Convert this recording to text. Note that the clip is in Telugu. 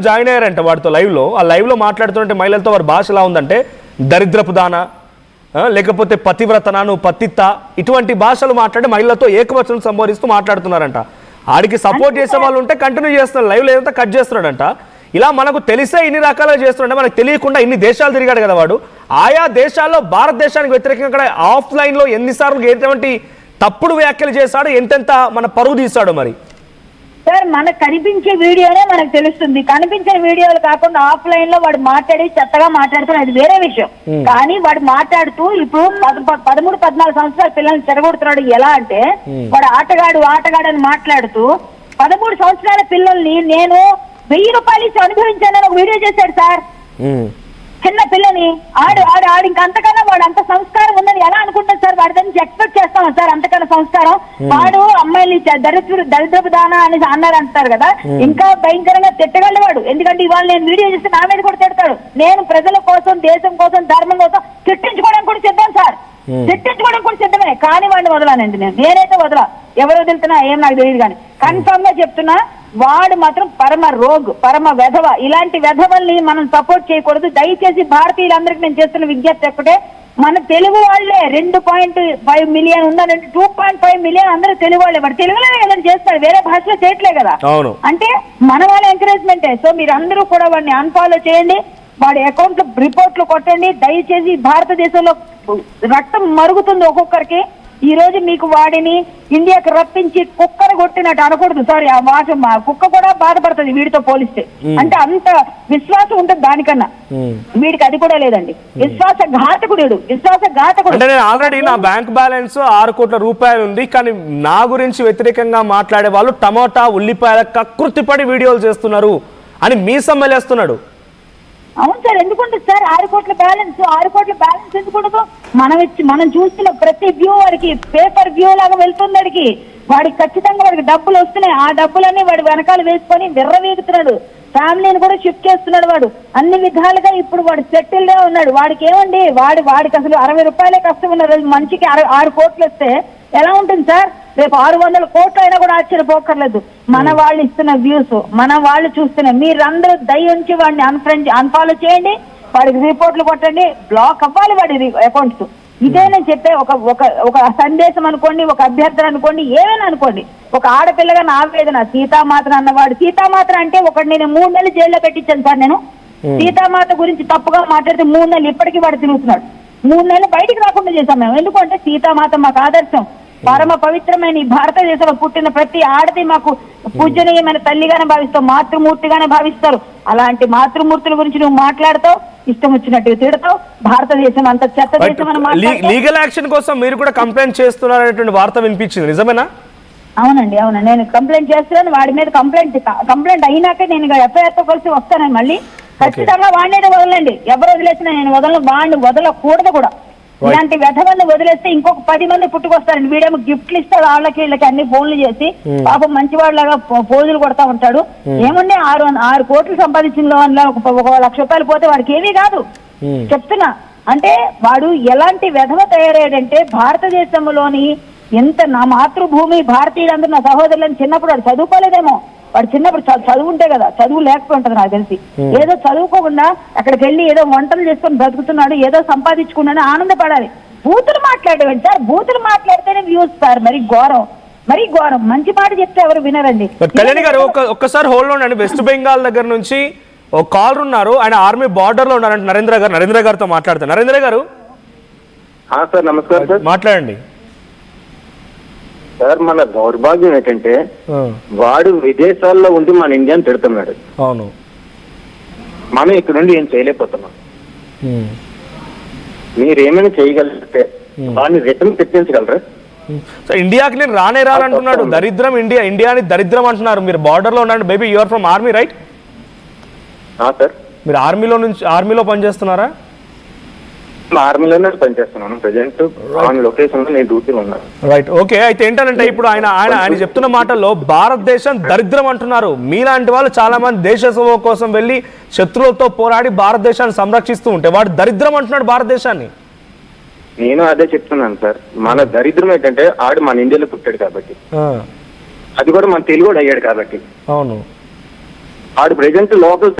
జాయిన్ అయ్యారంట వాడితో లైవ్లో. ఆ లైవ్లో మాట్లాడుతుంటే మహిళలతో వారి భాష ఎలా ఉందంటే దరిద్రపు దాన, లేకపోతే పతివ్రతన, నువ్వు పతిత్త, ఇటువంటి భాషలు మాట్లాడి మహిళలతో ఏకవచనం సంబోధిస్తూ మాట్లాడుతున్నారంట. ఆడికి సపోర్ట్ చేసే వాళ్ళు ఉంటే కంటిన్యూ చేస్తున్నారు, లైవ్లో ఏదంతా కట్ చేస్తున్నాడంట. ఇలా మనకు తెలిసే ఇన్ని రకాలుగా చేస్తున్నాడంటే మనకు తెలియకుండా ఇన్ని దేశాలు తిరిగాడు కదా వాడు. ఆయా దేశాల్లో భారతదేశానికి వ్యతిరేకంగా అక్కడ ఆఫ్లైన్లో ఎన్నిసార్లు ఎటువంటి తప్పుడు వ్యాఖ్యలు చేశాడు, ఎంతెంత మన పరువు తీశాడు. మరి సార్ మనకు కనిపించే వీడియోనే మనకు తెలుస్తుంది, కనిపించిన వీడియోలు కాకుండా ఆఫ్లైన్ లో వాడు మాట్లాడి చెత్తగా మాట్లాడుతున్నాడు, అది వేరే విషయం. కానీ వాడు మాట్లాడుతూ ఇప్పుడు 13-14 సంవత్సరాల పిల్లల్ని చెడగొడుతున్నాడు. ఎలా అంటే వాడు ఆటగాడు అని మాట్లాడుతూ 13 సంవత్సరాల పిల్లల్ని నేను 1000 రూపాయలు ఇచ్చి అనుభవించానని ఒక వీడియో చేశాడు సార్. చిన్న పిల్లని ఆడు ఇంకంతకన్నా వాడు అంత సంస్కారం ఉందని ఎలా అనుకుంటారు సార్? వాడి నుంచి ఎక్స్పెక్ట్ చేస్తాం సార్ అంతకన్నా సంస్కారం. వాడు అమ్మాయిని దరిద్రపు దానా అని అన్నారు అంటారు కదా, ఇంకా భయంకరంగా తిట్టగలడు వాడు. ఎందుకంటే ఇవాళ నేను వీడియో చేస్తే నా మీద కూడా తిడతాడు. నేను ప్రజల కోసం, దేశం కోసం, ధర్మం కోసం తిట్టించుకోవడానికి కూడా సిద్ధం సార్, తిట్టించుకోవడం కూడా సిద్ధమే. కానీ వాడిని వదలానండి, నేనైతే వదలా. ఎవరు వదులుతున్నా ఏం నాకు తెలియదు. కానీ కన్ఫర్మ్ గా చెప్తున్నా, వాడు మాత్రం పరమ రోగ్, పరమ వెధవ. ఇలాంటి వెధవల్ని మనం సపోర్ట్ చేయకూడదు. దయచేసి భారతీయులందరికీ నేను చేస్తున్న విజ్ఞప్తి ఒక్కటే, మన తెలుగు వాళ్ళే 2.5 మిలియన్ ఉన్నారంటే 2.5 మిలియన్ అందరూ తెలుగు వాళ్ళే. వాడు తెలుగులోనే ఏదైనా చేస్తాడు, వేరే భాషలో చేయట్లే కదా. అంటే మన వాళ్ళ ఎంకరేజ్మెంటే. సో మీరు అందరూ కూడా వాడిని అన్ఫాలో చేయండి, వాడి అకౌంట్ లో రిపోర్ట్లు కొట్టండి. దయచేసి భారతదేశంలో రక్తం మరుగుతుంది ఒక్కొక్కరికి. ఈ రోజు మీకు వాడిని ఇండియాకి రప్పించి కుక్కను కొట్టినట్టు అనకూడదు. సారీ ఆ మాట, మా కుక్క కూడా బాధపడుతుంది వీడితో పోలిస్తే. అంటే అంత విశ్వాసం ఉంటుంది దానికన్నా. వీడికి అది కూడా లేదండి. విశ్వాసఘాతకుడు. అంటే నేను ఆల్రెడీ నా బ్యాంక్ బ్యాలెన్స్ 6 కోట్ల రూపాయలు ఉంది, కానీ నా గురించి వ్యతిరేకంగా మాట్లాడే వాళ్ళు టమోటా ఉల్లిపాయల కకృతిపడి వీడియోలు చేస్తున్నారు అని మీ సమ్మలేస్తున్నాడు. అవును సార్, ఎందుకుంటుంది సార్ 6 కోట్ల బ్యాలెన్స్? 6 కోట్ల బ్యాలెన్స్ ఎందుకుండదు? మనం చూస్తున్న ప్రతి వ్యూ వాడికి పేపర్ వ్యూ లాగా వెళ్తుంది. వాడికి ఖచ్చితంగా వాడికి డబ్బులు వస్తున్నాయి. ఆ డబ్బులన్నీ వాడు వెనకాల వేసుకొని విర్రవీగుతున్నాడు. ఫ్యామిలీని కూడా షిఫ్ట్ చేస్తున్నాడు వాడు. అన్ని విధాలుగా ఇప్పుడు వాడు సెటిల్డే ఉన్నాడు. వాడికి ఏమండి, వాడికి అసలు 60 రూపాయలే కష్టం ఉన్న రోజు మనిషికి 6 కోట్లు వస్తే ఎలా ఉంటుంది సార్? రేపు 600 కోట్లు అయినా కూడా ఆశ్చర్యపోకర్లేదు. మన వాళ్ళు ఇస్తున్న వ్యూస్, మన వాళ్ళు చూస్తున్న, మీరందరూ దయ ఉంచి వాడిని అన్ఫాలో చేయండి, వాడికి రిపోర్ట్లు కొట్టండి, బ్లాక్ అవ్వాలి వాడి అకౌంట్స్. ఇదే నేను చెప్పే ఒక సందేశం అనుకోండి, ఒక అభ్యర్థన అనుకోండి, ఏమైనా అనుకోండి. ఒక ఆడపిల్లగా నా ఆవేదన. సీతామాతను అన్నవాడు, సీతామాత అంటే ఒకటి నేను 3 నెలలు జైల్లో పెట్టించాను సార్. నేను సీతామాత గురించి తప్పుగా మాట్లాడితే 3 నెలలు ఇప్పటికీ వాడు తిరుగుతున్నాడు. 3 నెలలు బయటికి రాకుండా చేశాం మేము. ఎందుకంటే సీతామాత మాకు ఆదర్శం. పరమ పవిత్రమైన ఈ భారతదేశంలో పుట్టిన ప్రతి ఆడది మాకు పూజనీయమైన తల్లిగానే భావిస్తాం, మాతృమూర్తిగానే భావిస్తారు. అలాంటి మాతృమూర్తుల గురించి నువ్వు మాట్లాడతావు, ఇష్టం వచ్చినట్టు తిడతావు. భారతదేశం అంత చెత్త దేశం అని లీగల్ యాక్షన్ కోసం మీరు కూడా కంప్లైంట్ చేస్తున్నారనేటువంటి వార్త వినిపించింది, నిజమేనా? అవునండి, నేను కంప్లైంట్ చేస్తున్నాను. వాడి మీద కంప్లైంట్ అయినాక నేను ఎఫ్ఐఆర్ తో కలిసి వస్తాను. మళ్ళీ ఖచ్చితంగా వాడిని వదలండి. ఎవరు వదిలేసినా నేను వదలను, వాడిని వదలకూడదు కూడా. ఇలాంటి వ్యధవల్ని వదిలేస్తే ఇంకొక 10 మంది పుట్టుకొస్తారండి. వీడేమో గిఫ్ట్లు ఇస్తాడు వాళ్ళకి వీళ్ళకి, అన్ని ఫోన్లు చేసి పాపం మంచివాళ్ళలాగా పోజులు కొడతా ఉంటాడు. ఏముండే 6 కోట్లు సంపాదించిన ఒక 1 లక్ష రూపాయలు పోతే వాడికి ఏమీ కాదు చెప్తున్నా. అంటే వాడు ఎలాంటి వ్యధవ తయారయ్యాడంటే, భారతదేశంలోని ఎంత నా మాతృభూమి, భారతీయులందరూ నా సహోదరులను చిన్నప్పుడు వాడు చదువుకోలేదేమో. వాడు చిన్నప్పుడు చదువు ఉంటే కదా, చదువు లేకపోయి ఉంటుంది నాకు తెలిసి. ఏదో చదువుకోకుండా అక్కడికి వెళ్ళి ఏదో వంటలు చేసుకొని బ్రతుకుతున్నాడు, ఏదో సంపాదించుకున్నాడు, ఆనందపడాలి. బూతులు మాట్లాడేవాడు సార్, బూతులు మాట్లాడితేనే వ్యూస్ సార్. మరి ఘోరం. మంచి మాట చెప్తే ఎవరు వినరండి. కళ్యాణి గారు ఒక్కసారి హోల్డ్ ఉండండి. వెస్ట్ బెంగాల్ దగ్గర నుంచి ఒక కాలర్ ఉన్నారు, ఆయన ఆర్మీ బార్డర్ లో ఉన్నారంటే నరేంద్ర గారితో మాట్లాడతారు. నరేంద్ర గారు సార్ నమస్కారం సార్, మాట్లాడండి సార్. మన దౌర్భాగ్యం ఏంటంటే వాడు విదేశాల్లో ఉండి మన ఇండియాని తిడుతున్నాడు. అవును, మనం ఇక్కడ నుండి ఏం చేయలేకపోతున్నాం. మీరేమైనా చేయగలిగితే వాడిని రిటర్న్ తెప్పించగలరా? ఇండియాకి నేను రానంటున్నాడు. దరిద్రం ఇండియాని దరిద్రం అంటున్నారు. మీరు బార్డర్ లో ఉన్నాడు. Baby you are from army right? Sir మీరు ఆర్మీలో పనిచేస్తున్నారా? ఆర్మీలోనే పనిచేస్తున్నాను. ప్రెజెంట్ ఆన్ లొకేషన్ లో నేను డ్యూటీలో ఉన్నాను. Right, okay. అయితే ఏంటంటే ఇప్పుడు ఆయన చెప్తున్న మాటల్లో భారతదేశం దరిద్రం అంటున్నారు. మీలాంటి వాళ్ళు చాలా మంది దేశ సేవ కోసం వెళ్ళి శత్రువులతో పోరాడి భారతదేశాన్ని సంరక్షిస్తూ ఉంటే వాడు దరిద్రం అంటున్నాడు భారతదేశాన్ని. నేను అదే చెప్తున్నాను సార్. మన దరిద్రం ఏంటంటే ఆడు మన ఇండియాలో పుట్టాడు కాబట్టి, అది కూడా మన తెలుగు అయ్యాడు కాబట్టి. అవును, ఆడు ప్రెజెంట్ లోకల్